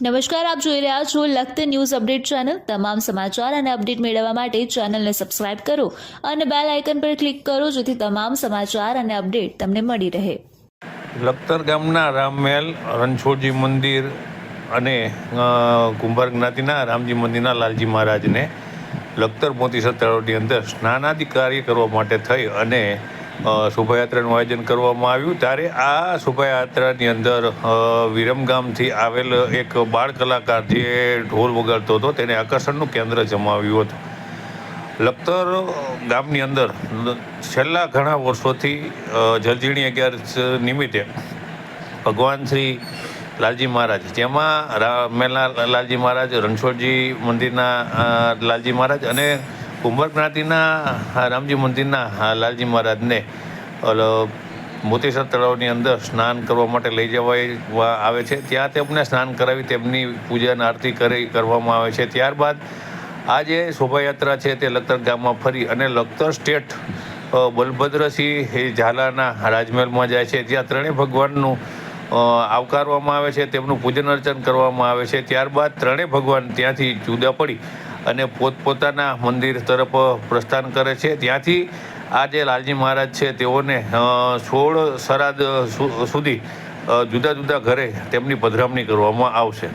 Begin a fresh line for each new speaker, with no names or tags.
નમસ્કાર, આપ જોઈ રહ્યા છો લખત ન્યૂઝ અપડેટ ચેનલ। તમામ સમાચાર અને અપડેટ મેળવવા માટે ચેનલને સબસ્ક્રાઇબ કરો અને બેલ આઇકન પર ક્લિક કરો જેથી તમામ સમાચાર અને અપડેટ તમને મળી રહે।
લખતર ગામના રામમહેલ, રણછોડજી મંદિર અને કુંભાર જ્ઞાતિના રામજી મંદિરના લાલજી મહારાજને લખતર મોતીસર તળાવની અંદર સ્નાનાદિ કાર્ય કરવા માટે થઈ અને શોભાયાત્રાનું આયોજન કરવામાં આવ્યું। ત્યારે આ શોભાયાત્રાની અંદર વિરમગામથી આવેલ એક બાળ કલાકાર જે ઢોલ વગાડતો હતો તેને આકર્ષણનું કેન્દ્ર જમાવ્યું હતું। લખતર ગામની અંદર છેલ્લા ઘણા વર્ષોથી જલઝીણી 11 નિમિત્તે ભગવાન શ્રી લાલજી મહારાજ, જેમાં રામમહેલના લાલજી મહારાજ, રણછોડજી મંદિરના લાલજી મહારાજ અને કુંભાર જ્ઞાતિના રામજી મંદિરના લાલજી મહારાજને મોતીસર તળાવની અંદર સ્નાન કરવા માટે લઈ જવા આવે છે। ત્યાં તેમને સ્નાન કરાવી તેમની પૂજા આરતી કરવામાં આવે છે। ત્યારબાદ આ જે શોભાયાત્રા છે તે લખતર ગામમાં ફરી અને લખતર સ્ટેટ બલભદ્રસિંહ ઝાલાના રાજમહેલમાં જાય છે। ત્યાં ત્રણેય ભગવાનનું આવકારવામાં આવે છે, તેમનું પૂજન અર્ચન કરવામાં આવે છે। ત્યારબાદ ત્રણેય ભગવાન ત્યાંથી જુદા પડી અને પોતપોતાના મંદિર તરફ પ્રસ્થાન કરે છે। ત્યાંથી આ જે લાલજી મહારાજ છે તેઓને 16 શ્રાદ્ધ સુધી જુદા જુદા ઘરે તેમની પધરામણી કરવામાં આવશે।